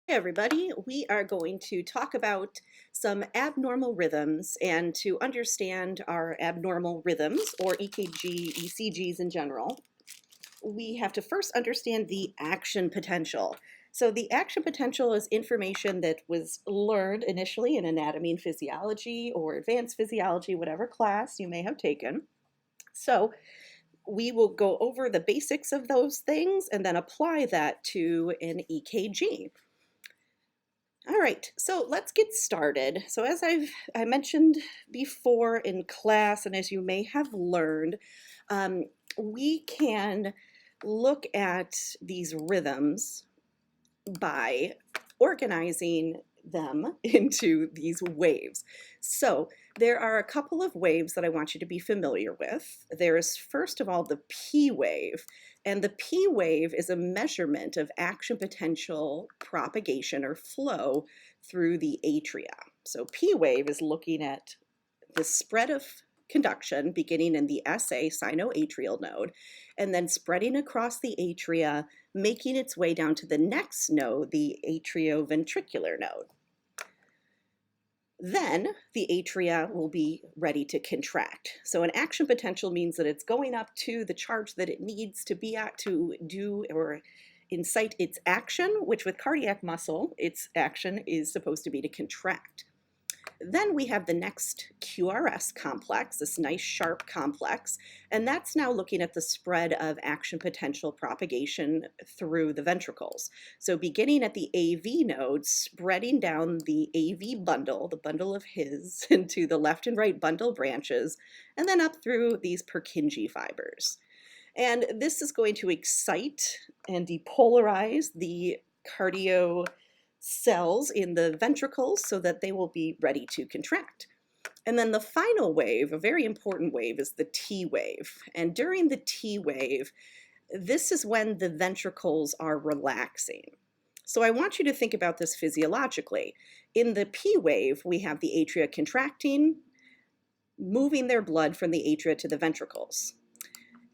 Hey everybody, we are going to talk about some abnormal rhythms, and to understand our abnormal rhythms, or EKG, ECGs in general, we have to first understand the action potential. So the action potential is information that was learned initially in anatomy and physiology or advanced physiology, whatever class you may have taken. So we will go over the basics of those things and then apply that to an EKG. All right, so let's get started. So as I mentioned before in class, and as you may have learned, um, we can look at these rhythms by organizing them into these waves. So there are a couple of waves that I want you to be familiar with. There is, first of all, the P wave. And the P wave is a measurement of action potential propagation or flow through the atria. So P wave is looking at the spread of conduction beginning in the SA sinoatrial node and then spreading across the atria, making its way down to the next node, the atrioventricular node. Then the atria will be ready to contract. So an action potential means that it's going up to the charge that it needs to be at to do or incite its action, which with cardiac muscle, its action is supposed to be to contract. Then we have the next QRS complex, this nice sharp complex, and that's now looking at the spread of action potential propagation through the ventricles. So beginning at the AV node, spreading down the AV bundle, the bundle of His, into the left and right bundle branches, and then up through these Purkinje fibers. And this is going to excite and depolarize the cardio cells in the ventricles so that they will be ready to contract. And then the final wave, a very important wave, is the T wave. And during the T wave, this is when the ventricles are relaxing. So I want you to think about this physiologically. In the P wave, we have the atria contracting, moving their blood from the atria to the ventricles.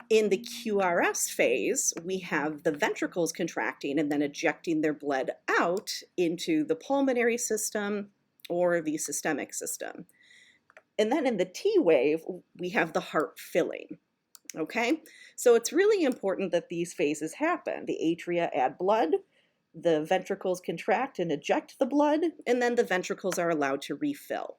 In the QRS phase, we have the ventricles contracting and then ejecting their blood out into the pulmonary system or the systemic system. And then in the T wave, we have the heart filling. Okay, so it's really important that these phases happen. The atria add blood, the ventricles contract and eject the blood, and then the ventricles are allowed to refill.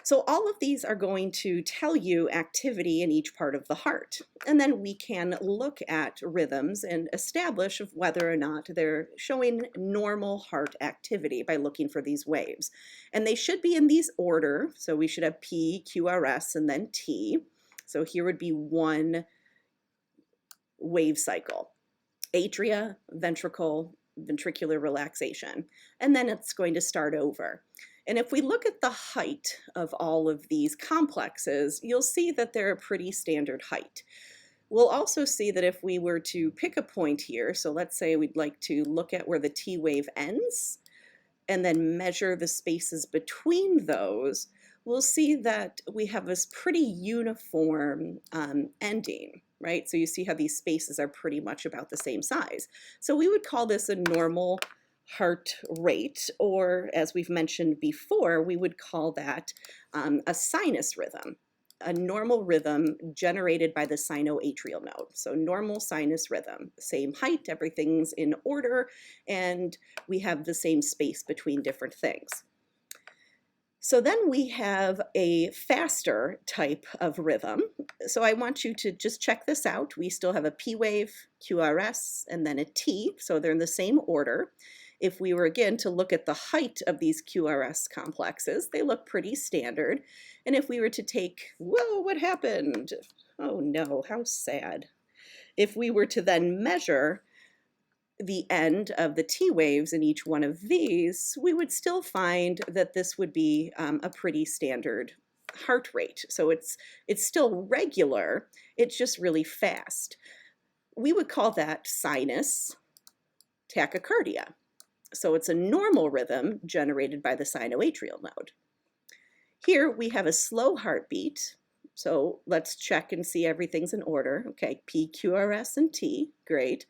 So all of these are going to tell you activity in each part of the heart. And then we can look at rhythms and establish whether or not they're showing normal heart activity by looking for these waves. And they should be in these order. So we should have P, QRS, and then T. So here would be one wave cycle: atria, ventricle, ventricular relaxation. And then it's going to start over. And if we look at the height of all of these complexes, you'll see that they're a pretty standard height. We'll also see that if we were to pick a point here, so let's say we'd like to look at where the T wave ends and then measure the spaces between those, we'll see that we have this pretty uniform ending, right? So you see how these spaces are pretty much about the same size. So we would call this a normal heart rate, or as we've mentioned before, we would call that a sinus rhythm, a normal rhythm generated by the sinoatrial node. So normal sinus rhythm, same height, everything's in order, and we have the same space between different things. So then we have a faster type of rhythm. So I want you to just check this out. We still have a P wave, QRS, and then a T, so they're in the same order. If we were, again, to look at the height of these QRS complexes, they look pretty standard. And if we were to take, whoa, what happened? Oh no, how sad. If we were to then measure the end of the T waves in each one of these, we would still find that this would be a pretty standard heart rate. So it's still regular, it's just really fast. We would call that sinus tachycardia. So it's a normal rhythm generated by the sinoatrial node. Here we have a slow heartbeat. So let's check and see everything's in order. Okay, P, QRS, and T, great.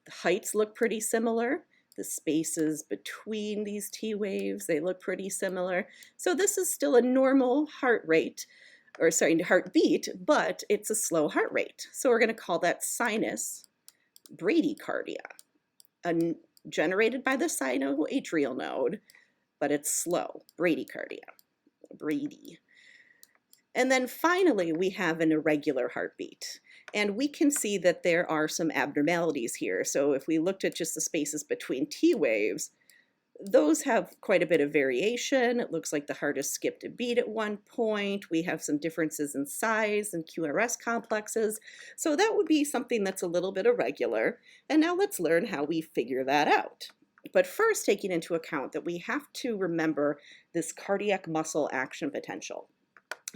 The heights look pretty similar. The spaces between these T waves, they look pretty similar. So this is still a normal heart rate, or sorry, heartbeat, but it's a slow heart rate. So we're going to call that sinus bradycardia, generated by the sinoatrial node, but it's slow, bradycardia, Brady. And then finally, we have an irregular heartbeat. And we can see that there are some abnormalities here. So if we looked at just the spaces between T waves, those have quite a bit of variation. It looks like the heart has skipped a beat at one point. We have some differences in size and QRS complexes. So that would be something that's a little bit irregular. And now let's learn how we figure that out. But first, taking into account that we have to remember this cardiac muscle action potential.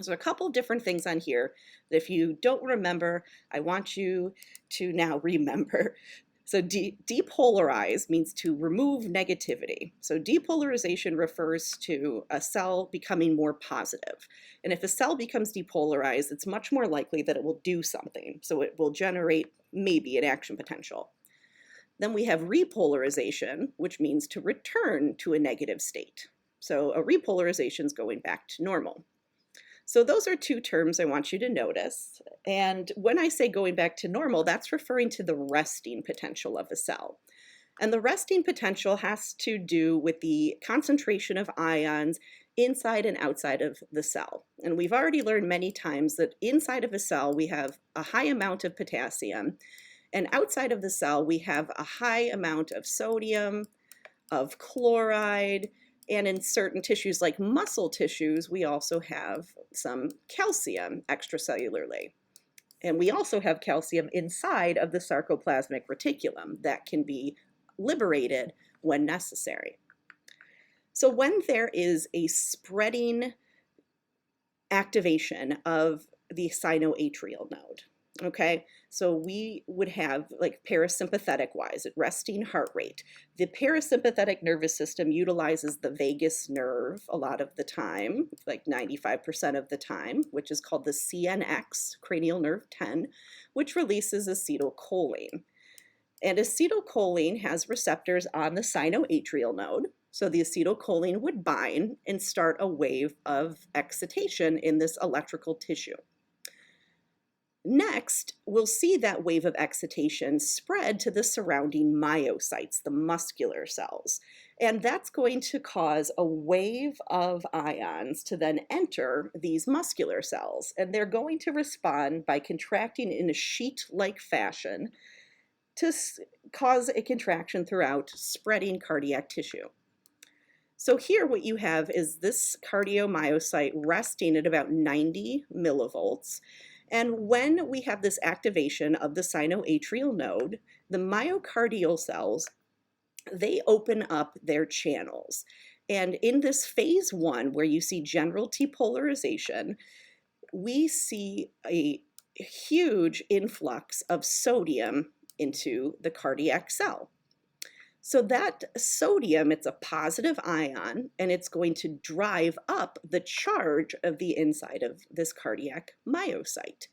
So a couple different things on here that if you don't remember, I want you to now remember. So depolarize means to remove negativity. So depolarization refers to a cell becoming more positive. And if a cell becomes depolarized, it's much more likely that it will do something. So it will generate maybe an action potential. Then we have repolarization, which means to return to a negative state. So a repolarization is going back to normal. So those are two terms I want you to notice. And when I say going back to normal, that's referring to the resting potential of a cell. And the resting potential has to do with the concentration of ions inside and outside of the cell. And we've already learned many times that inside of a cell, we have a high amount of potassium. And outside of the cell, we have a high amount of sodium, of chloride, and in certain tissues like muscle tissues, we also have some calcium extracellularly. And we also have calcium inside of the sarcoplasmic reticulum that can be liberated when necessary. So when there is a spreading activation of the sinoatrial node, okay, so we would have like parasympathetic wise, at resting heart rate. The parasympathetic nervous system utilizes the vagus nerve a lot of the time, like 95% of the time, which is called the CNX, cranial nerve 10, which releases acetylcholine. And acetylcholine has receptors on the sinoatrial node. So the acetylcholine would bind and start a wave of excitation in this electrical tissue. Next, we'll see that wave of excitation spread to the surrounding myocytes, the muscular cells. And that's going to cause a wave of ions to then enter these muscular cells. And they're going to respond by contracting in a sheet-like fashion to cause a contraction throughout, spreading cardiac tissue. So here what you have is this cardiomyocyte resting at about 90 millivolts. And when we have this activation of the sinoatrial node, the myocardial cells, they open up their channels. And in this phase 1, where you see general depolarization, we see a huge influx of sodium into the cardiac cell. So that sodium, it's a positive ion, and it's going to drive up the charge of the inside of this cardiac myocyte.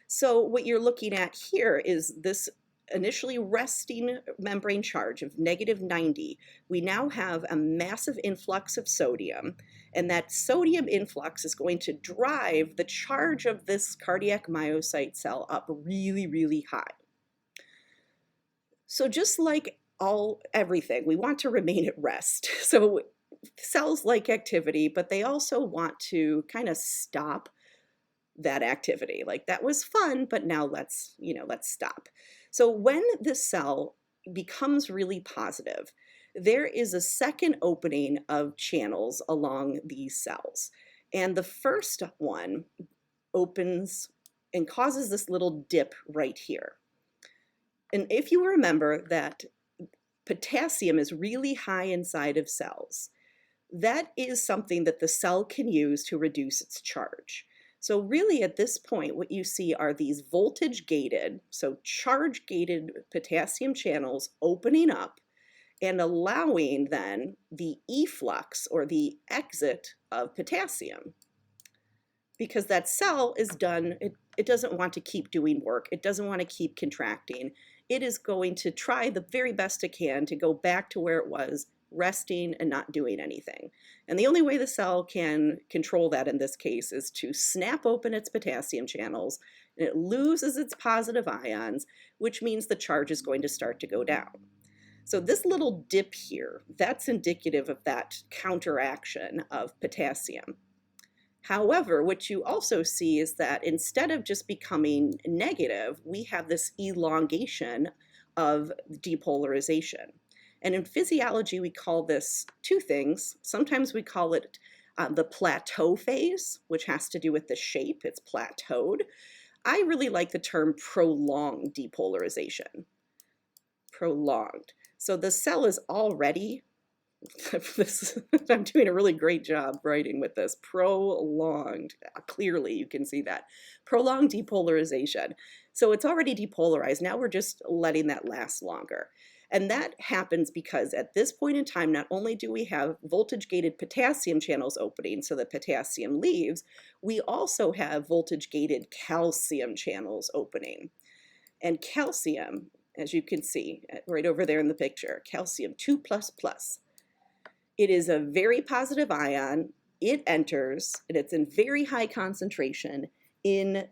So what you're looking at here is this initially resting membrane charge of -90. We now have a massive influx of sodium, and that sodium influx is going to drive the charge of this cardiac myocyte cell up really, really high. So just like everything, we want to remain at rest. So cells like activity, but they also want to kind of stop that activity. Like that was fun, but now let's stop. So when the cell becomes really positive, there is a second opening of channels along these cells. And the first one opens and causes this little dip right here. And if you remember that potassium is really high inside of cells, that is something that the cell can use to reduce its charge. So really at this point, what you see are these voltage-gated, so charge-gated potassium channels opening up and allowing then the efflux or the exit of potassium. Because that cell is done, it doesn't want to keep doing work. It doesn't want to keep contracting. it is going to try the very best it can to go back to where it was, resting and not doing anything. And the only way the cell can control that in this case is to snap open its potassium channels, and it loses its positive ions, which means the charge is going to start to go down. So this little dip here, that's indicative of that counteraction of potassium. However, what you also see is that instead of just becoming negative, we have this elongation of depolarization. And in physiology, we call this two things. Sometimes we call it the plateau phase, which has to do with the shape. It's plateaued. I really like the term prolonged depolarization. Prolonged. So the cell is already, I'm doing a really great job writing with this, prolonged. Clearly you can see that. Prolonged depolarization. So it's already depolarized. Now we're just letting that last longer. And that happens because at this point in time, not only do we have voltage-gated potassium channels opening so that potassium leaves, we also have voltage-gated calcium channels opening. And calcium, as you can see right over there in the picture, calcium 2++. It is a very positive ion. It enters, and it's in very high concentration in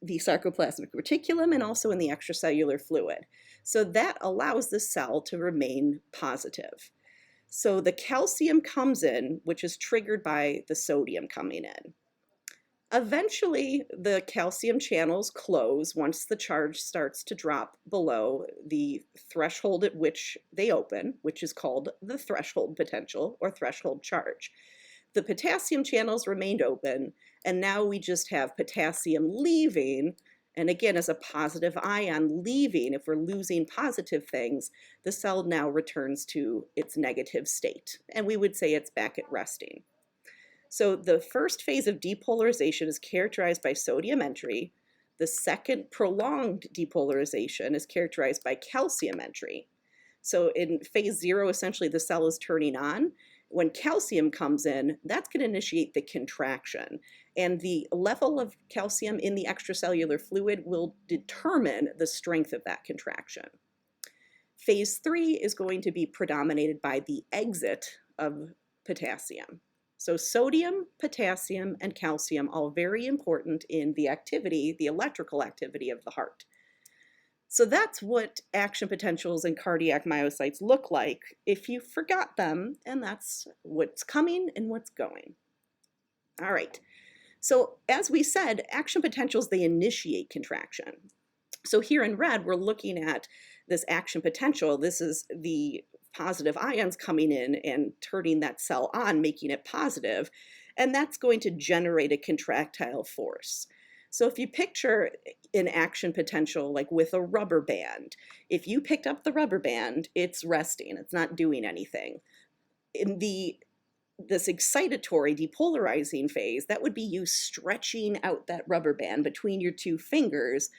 the sarcoplasmic reticulum and also in the extracellular fluid. So that allows the cell to remain positive. So the calcium comes in, which is triggered by the sodium coming in. Eventually, the calcium channels close once the charge starts to drop below the threshold at which they open, which is called the threshold potential or threshold charge. The potassium channels remained open, and now we just have potassium leaving, and again, as a positive ion leaving, if we're losing positive things, the cell now returns to its negative state, and we would say it's back at resting. So the first phase of depolarization is characterized by sodium entry. The second, prolonged depolarization, is characterized by calcium entry. So in phase 0, essentially the cell is turning on. When calcium comes in, that's going to initiate the contraction. And the level of calcium in the extracellular fluid will determine the strength of that contraction. Phase 3 is going to be predominated by the exit of potassium. So sodium, potassium, and calcium, all very important in the activity, the electrical activity of the heart. So that's what action potentials and cardiac myocytes look like if you forgot them, and that's what's coming and what's going. All right, so as we said, action potentials, they initiate contraction. So here in red, we're looking at this action potential. This is the positive ions coming in and turning that cell on, making it positive, and that's going to generate a contractile force. So if you picture an action potential like with a rubber band, if you picked up the rubber band, it's resting, it's not doing anything. In this excitatory depolarizing phase, that would be you stretching out that rubber band between your two fingers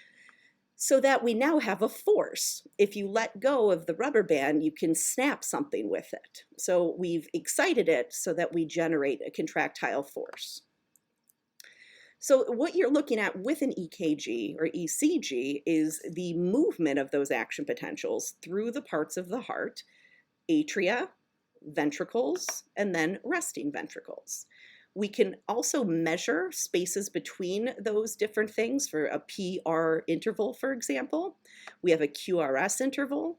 so that we now have a force. If you let go of the rubber band, you can snap something with it. So we've excited it so that we generate a contractile force. So what you're looking at with an EKG or ECG is the movement of those action potentials through the parts of the heart, atria, ventricles, and then resting ventricles. We can also measure spaces between those different things for a PR interval, for example. We have a QRS interval,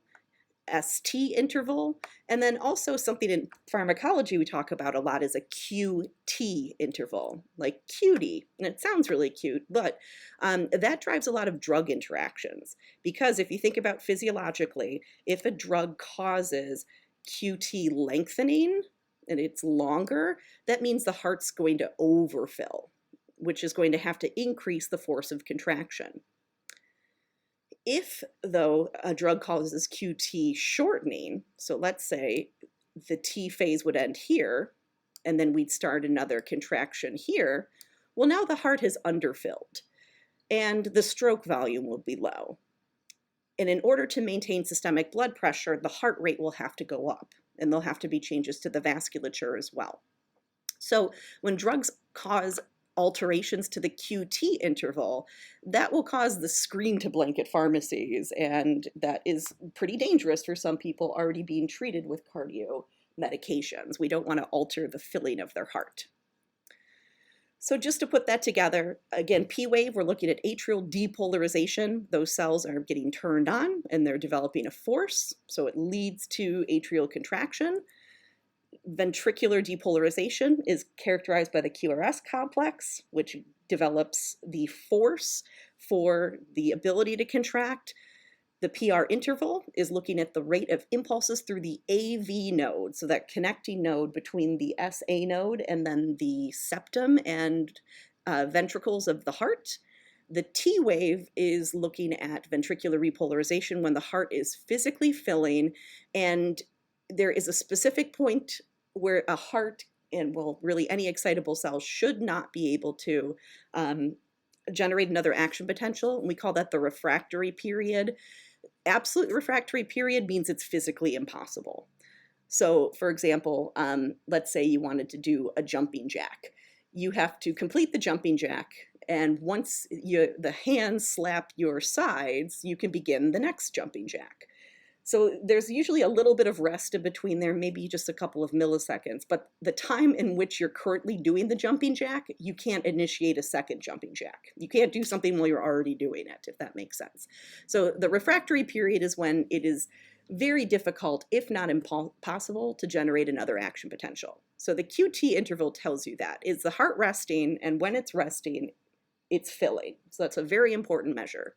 ST interval, and then also something in pharmacology we talk about a lot is a QT interval, like cutie. And it sounds really cute, but that drives a lot of drug interactions. Because if you think about physiologically, if a drug causes QT lengthening, and it's longer, that means the heart's going to overfill, which is going to have to increase the force of contraction. If, though, a drug causes QT shortening, so let's say the T phase would end here, and then we'd start another contraction here, well, now the heart has underfilled, and the stroke volume will be low. And in order to maintain systemic blood pressure, the heart rate will have to go up, and there'll have to be changes to the vasculature as well. So when drugs cause alterations to the QT interval, that will cause the screen to blanket pharmacies, and that is pretty dangerous for some people already being treated with cardio medications. We don't want to alter the filling of their heart. So just to put that together, again, P wave, we're looking at atrial depolarization. Those cells are getting turned on and they're developing a force, so it leads to atrial contraction. Ventricular depolarization is characterized by the QRS complex, which develops the force for the ability to contract. The PR interval is looking at the rate of impulses through the AV node, so that connecting node between the SA node and then the septum and ventricles of the heart. The T wave is looking at ventricular repolarization when the heart is physically filling, and there is a specific point where a heart, and well, really any excitable cell, should not be able to generate another action potential. And we call that the refractory period. Absolute refractory period means it's physically impossible. So for example, let's say you wanted to do a jumping jack. You have to complete the jumping jack, and once the hands slap your sides, you can begin the next jumping jack. So there's usually a little bit of rest in between there, maybe just a couple of milliseconds, but the time in which you're currently doing the jumping jack, you can't initiate a second jumping jack. You can't do something while you're already doing it, if that makes sense. So the refractory period is when it is very difficult, if not impossible, to generate another action potential. So the QT interval tells you that. Is the heart resting, and when it's resting, it's filling. So that's a very important measure.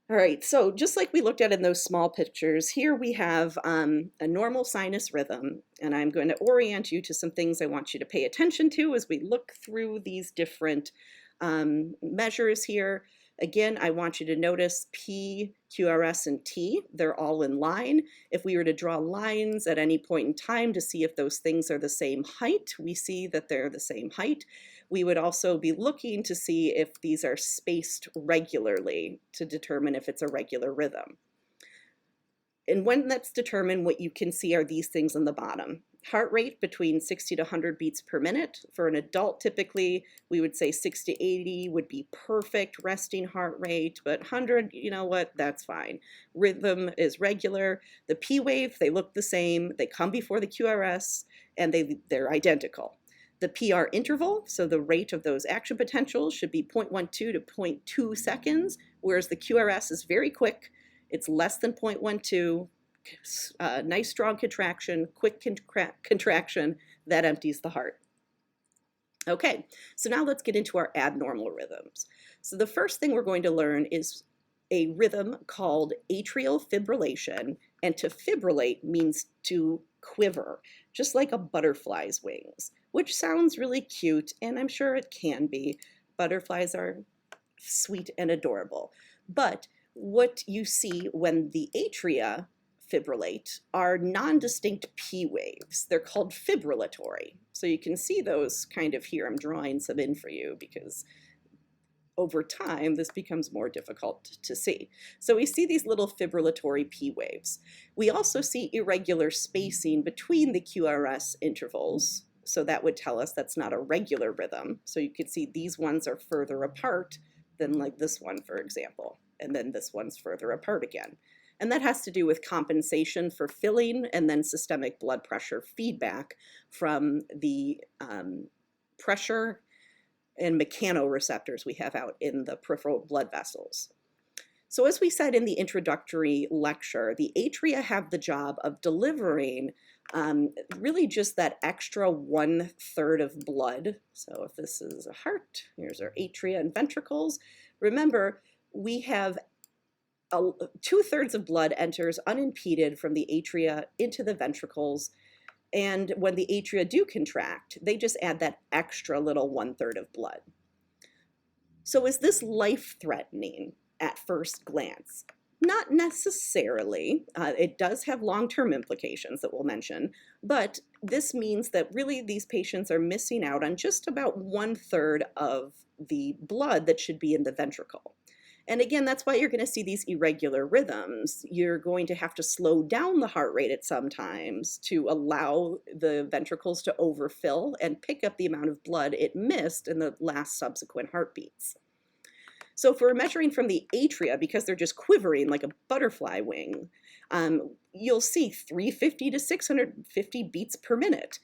All right, so just like we looked at in those small pictures, here we have a normal sinus rhythm, and I'm going to orient you to some things I want you to pay attention to as we look through these different measures here. Again, I want you to notice P, QRS, and T. They're all in line. If we were to draw lines at any point in time to see if those things are the same height, we see that they're the same height. We would also be looking to see if these are spaced regularly to determine if it's a regular rhythm. And when that's determined, what you can see are these things on the bottom. Heart rate between 60 to 100 beats per minute. For an adult, typically, we would say 60 to 80 would be perfect resting heart rate, but 100, you know what, that's fine. Rhythm is regular. The P wave, they look the same. They come before the QRS, and they're identical. The PR interval, so the rate of those action potentials, should be 0.12 to 0.2 seconds, whereas the QRS is very quick. It's less than 0.12. Nice strong contraction, quick contraction, that empties the heart. Okay, so now let's get into our abnormal rhythms. So the first thing we're going to learn is a rhythm called atrial fibrillation, and to fibrillate means to quiver, just like a butterfly's wings, which sounds really cute, and I'm sure it can be. Butterflies are sweet and adorable. But what you see when the atria fibrillate are non-distinct P waves. They're called fibrillatory. So you can see those kind of here. I'm drawing some in for you because over time this becomes more difficult to see. So we see these little fibrillatory P waves. We also see irregular spacing between the QRS intervals. So that would tell us that's not a regular rhythm. So you could see these ones are further apart than like this one, for example. And then this one's further apart again. And that has to do with compensation for filling and then systemic blood pressure feedback from the pressure and mechanoreceptors we have out in the peripheral blood vessels. So as we said in the introductory lecture, the atria have the job of delivering really just that extra 1/3 of blood. So if this is a heart, here's our atria and ventricles. Remember, we have 2/3 of blood enters unimpeded from the atria into the ventricles, and when the atria do contract, they just add that extra little 1/3 of blood. So is this life-threatening at first glance? Not necessarily. It does have long-term implications that we'll mention, but this means that really these patients are missing out on just about 1/3 of the blood that should be in the ventricle. And again, that's why you're going to see these irregular rhythms. You're going to have to slow down the heart rate at some times to allow the ventricles to overfill and pick up the amount of blood it missed in the last subsequent heartbeats. So if we're measuring from the atria, because they're just quivering like a butterfly wing, you'll see 350 to 650 beats per minute.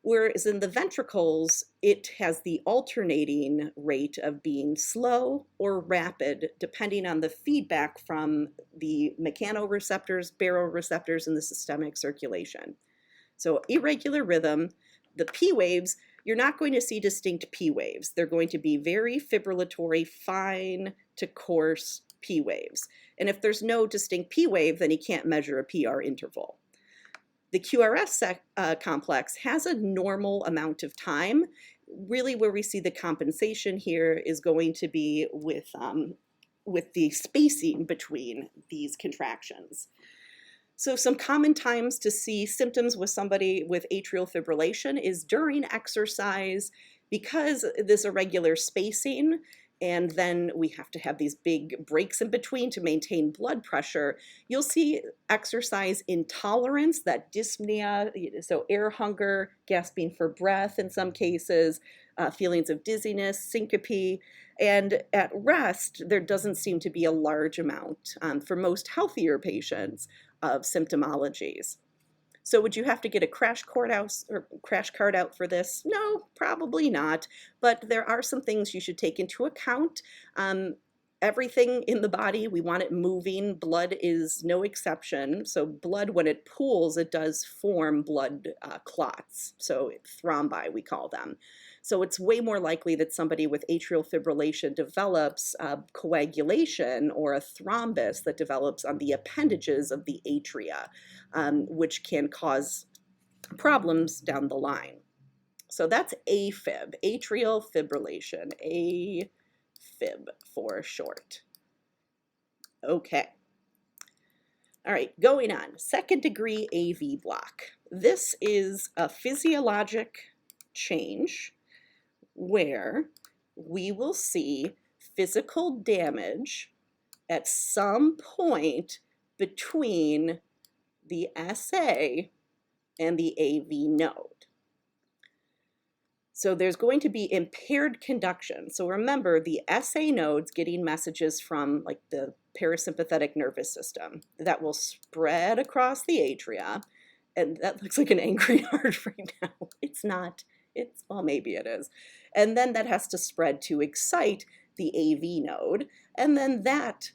Whereas in the ventricles, it has the alternating rate of being slow or rapid, depending on the feedback from the mechanoreceptors, baroreceptors, and the systemic circulation. So irregular rhythm, the P waves, you're not going to see distinct P waves. They're going to be very fibrillatory, fine to coarse P waves. And if there's no distinct P wave, then you can't measure a PR interval. The QRS complex has a normal amount of time. Really where we see the compensation here is going to be with the spacing between these contractions. So some common times to see symptoms with somebody with atrial fibrillation is during exercise, because this irregular spacing, and then we have to have these big breaks in between to maintain blood pressure. You'll see exercise intolerance, that dyspnea, so air hunger, gasping for breath in some cases, feelings of dizziness, syncope, and at rest, there doesn't seem to be a large amount for most healthier patients of symptomologies. So would you have to get a crash card out for this? No, probably not. But there are some things you should take into account. Everything in the body, we want it moving. Blood is no exception. So blood, when it pools, it does form blood clots. So thrombi, we call them. So it's way more likely that somebody with atrial fibrillation develops coagulation or a thrombus that develops on the appendages of the atria, which can cause problems down the line. So that's AFib, atrial fibrillation, AFib for short. Okay. All right, going on. Second degree AV block. This is a physiologic change where we will see physical damage at some point between the SA and the AV node. So there's going to be impaired conduction. So remember, the SA node's getting messages from like the parasympathetic nervous system that will spread across the atria. And that looks like an angry heart right now. It's not. Well, maybe it is. And then that has to spread to excite the AV node. And then that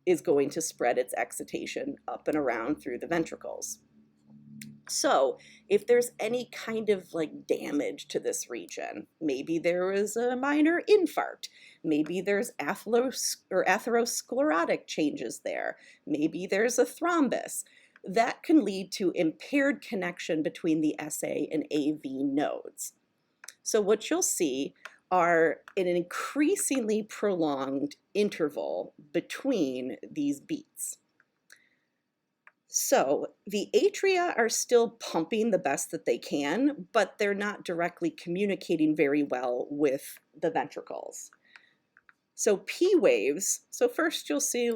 is going to spread its excitation up and around through the ventricles. So if there's any kind of like damage to this region, maybe there is a minor infarct, maybe there's atherosclerotic changes there, maybe there's a thrombus, that can lead to impaired connection between the SA and AV nodes. So what you'll see are an increasingly prolonged interval between these beats. So the atria are still pumping the best that they can, but they're not directly communicating very well with the ventricles. So P waves, so first you'll see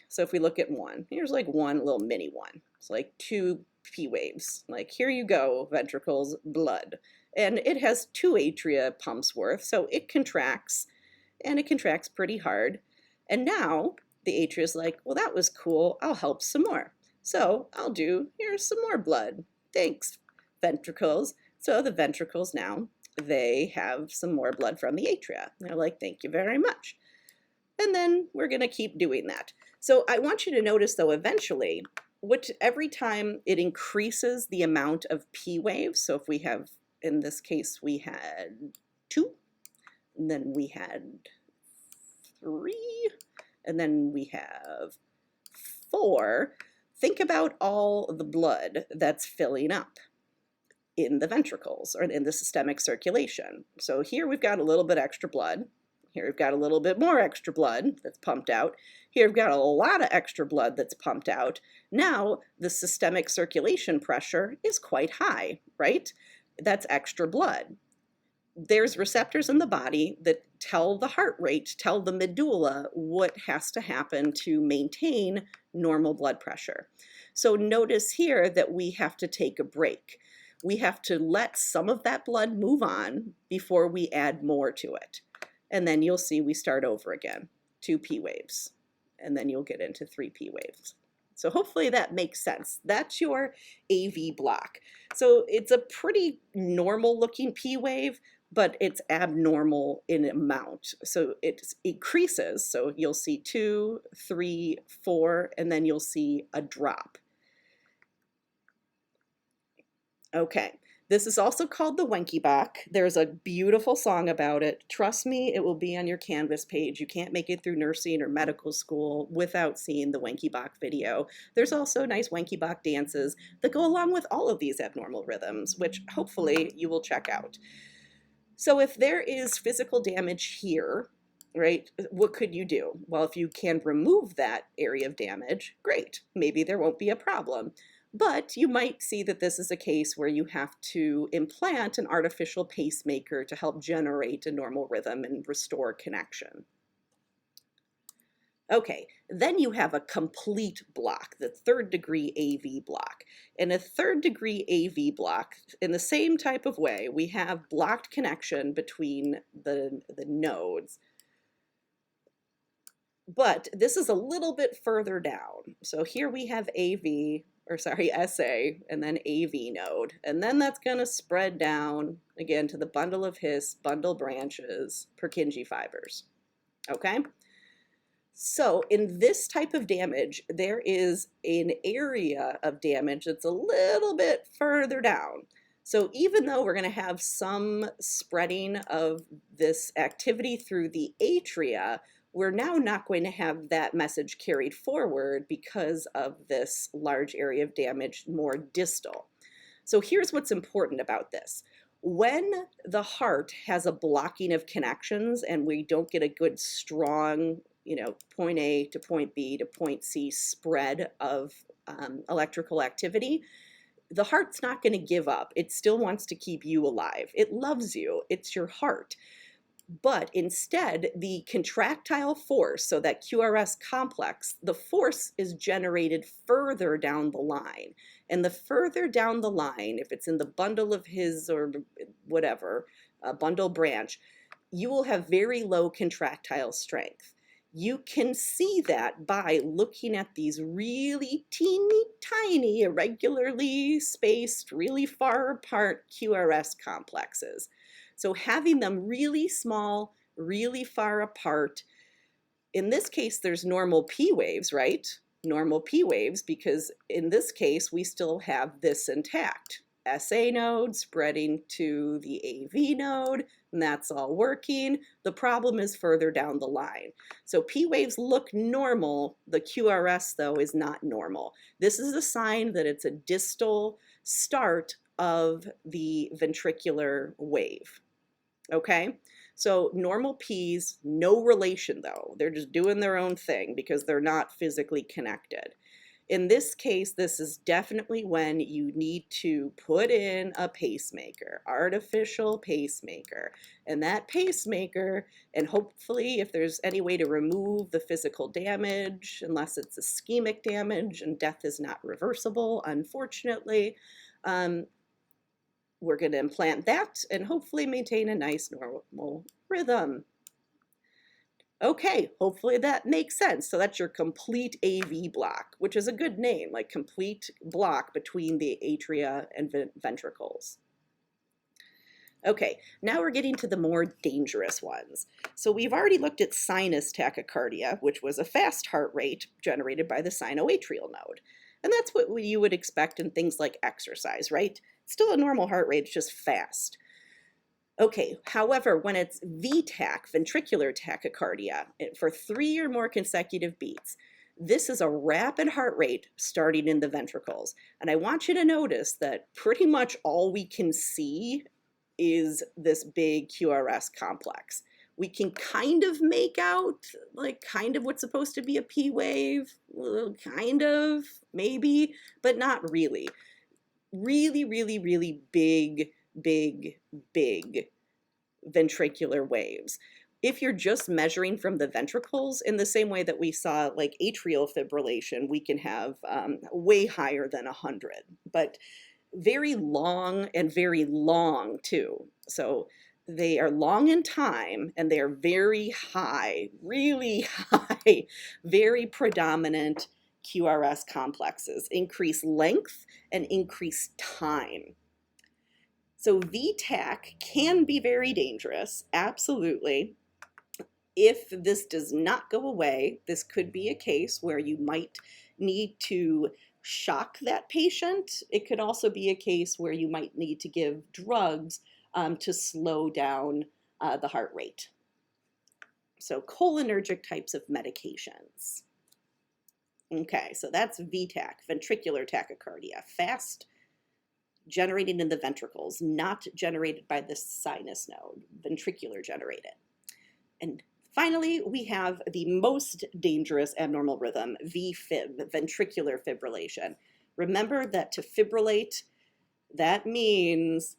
so if we look at one, here's like one little mini one. It's like 2 P waves. Like here you go, ventricles, blood. And it has 2 atria pumps worth, so it contracts, and it contracts pretty hard. And now the atria is like, well, that was cool, I'll help some more. So here's some more blood. Thanks, ventricles. So the ventricles now, they have some more blood from the atria. They're like, thank you very much. And then we're going to keep doing that. So I want you to notice, though, eventually, every time it increases the amount of P waves, so if we have, in this case, we had 2, and then we had 3, and then we have 4, think about all the blood that's filling up in the ventricles or in the systemic circulation. So here we've got a little bit extra blood. Here we've got a little bit more extra blood that's pumped out. Here we've got a lot of extra blood that's pumped out. Now the systemic circulation pressure is quite high, right? That's extra blood. there's receptors in the body that tell the heart rate, tell the medulla what has to happen to maintain normal blood pressure. So notice here that we have to take a break. We have to let some of that blood move on before we add more to it. And then you'll see we start over again, 2 P waves, and then you'll get into 3 P waves. So hopefully that makes sense. That's your AV block. So it's a pretty normal looking P wave, but it's abnormal in amount. So it increases. So you'll see 2, 3, 4, and then you'll see a drop. Okay, this is also called the Wenckebach. There's a beautiful song about it. Trust me, it will be on your Canvas page. You can't make it through nursing or medical school without seeing the Wenckebach video. There's also nice Wenckebach dances that go along with all of these abnormal rhythms, which hopefully you will check out. So if there is physical damage here, right, what could you do? Well, if you can remove that area of damage, great. Maybe there won't be a problem. But you might see that this is a case where you have to implant an artificial pacemaker to help generate a normal rhythm and restore connection. Okay, then you have a complete block, the 3rd degree AV block. In a 3rd degree AV block, in the same type of way, we have blocked connection between the nodes. But this is a little bit further down. So here we have SA, and then AV node. And then that's going to spread down, again, to the bundle of His, bundle branches, Purkinje fibers. Okay? So in this type of damage, there is an area of damage that's a little bit further down. So even though we're going to have some spreading of this activity through the atria, we're now not going to have that message carried forward because of this large area of damage more distal. So here's what's important about this. When the heart has a blocking of connections and we don't get a good strong, point A to point B to point C spread of electrical activity, the heart's not going to give up. It still wants to keep you alive. It loves you. It's your heart. But instead, the contractile force, so that QRS complex, the force is generated further down the line. And the further down the line, if it's in the bundle of His or whatever, bundle branch, you will have very low contractile strength. You can see that by looking at these really teeny tiny, irregularly spaced, really far apart QRS complexes. So having them really small, really far apart, in this case, there's normal P waves, right? Normal P waves, because in this case, we still have this intact. SA node spreading to the AV node, and that's all working. The problem is further down the line. So P waves look normal. The QRS, though, is not normal. This is a sign that it's a distal start of the ventricular wave. Okay, so normal P's, no relation though. They're just doing their own thing because they're not physically connected. In this case, this is definitely when you need to put in a pacemaker, artificial pacemaker. And that pacemaker, and hopefully if there's any way to remove the physical damage, unless it's ischemic damage and death is not reversible, unfortunately, we're going to implant that and hopefully maintain a nice normal rhythm. Okay, hopefully that makes sense. So that's your complete AV block, which is a good name, like complete block between the atria and ventricles. Okay, now we're getting to the more dangerous ones. So we've already looked at sinus tachycardia, which was a fast heart rate generated by the sinoatrial node. And that's what you would expect in things like exercise, right? Still a normal heart rate, it's just fast. Okay, however, when it's VTAC, ventricular tachycardia, for 3 or more consecutive beats, this is a rapid heart rate starting in the ventricles. And I want you to notice that pretty much all we can see is this big QRS complex. We can kind of make out, like, kind of what's supposed to be a P wave, kind of, maybe, but not really. Really, really, really big, big, big ventricular waves. If you're just measuring from the ventricles, in the same way that we saw like atrial fibrillation, we can have way higher than 100, but very long and very long too. So they are long in time and they are very high, really high, very predominant QRS complexes, increase length and increase time. So VTAC can be very dangerous, absolutely. If this does not go away, this could be a case where you might need to shock that patient. It could also be a case where you might need to give drugs to slow down the heart rate. So cholinergic types of medications. Okay, so that's VTAC, ventricular tachycardia, fast, generated in the ventricles, not generated by the sinus node, ventricular generated. And finally, we have the most dangerous abnormal rhythm, VFib, ventricular fibrillation. Remember that to fibrillate, that means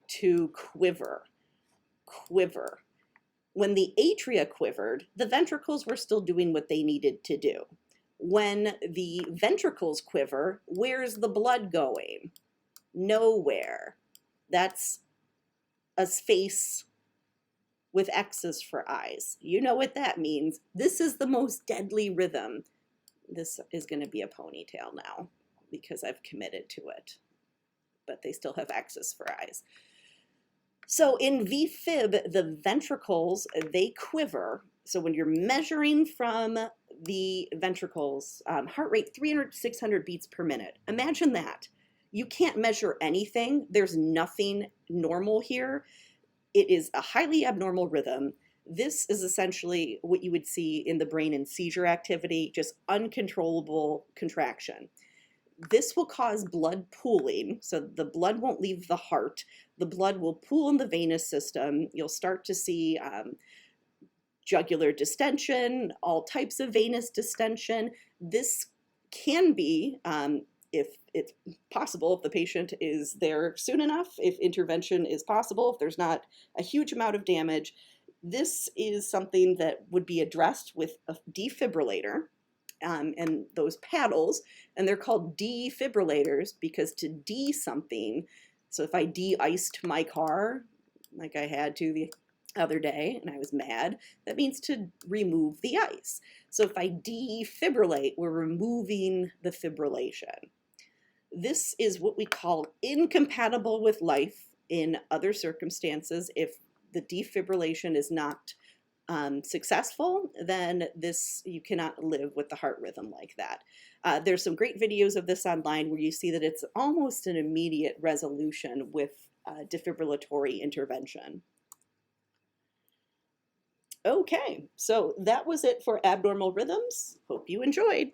to quiver, quiver. When the atria quivered, the ventricles were still doing what they needed to do. When the ventricles quiver, where's the blood going? Nowhere. That's a space with X's for eyes. You know what that means. This is the most deadly rhythm. This is going to be a ponytail now because I've committed to it, but they still have X's for eyes. So in VFib, the ventricles, they quiver. So when you're measuring from the ventricles, heart rate 300 to 600 beats per minute. Imagine that. You can't measure anything. There's nothing normal here. It is a highly abnormal rhythm. This is essentially what you would see in the brain in seizure activity, just uncontrollable contraction. This will cause blood pooling, so the blood won't leave the heart. The blood will pool in the venous system. You'll start to see jugular distension, all types of venous distension. This can be, if it's possible, if the patient is there soon enough, if intervention is possible, if there's not a huge amount of damage, this is something that would be addressed with a defibrillator and those paddles, and they're called defibrillators because to de something, so if I de-iced my car, like I had to the other day and I was mad, that means to remove the ice. So if I defibrillate, we're removing the fibrillation. This is what we call incompatible with life in other circumstances. If the defibrillation is not successful, then you cannot live with the heart rhythm like that. There's some great videos of this online where you see that it's almost an immediate resolution with defibrillatory intervention. Okay, so that was it for abnormal rhythms. Hope you enjoyed.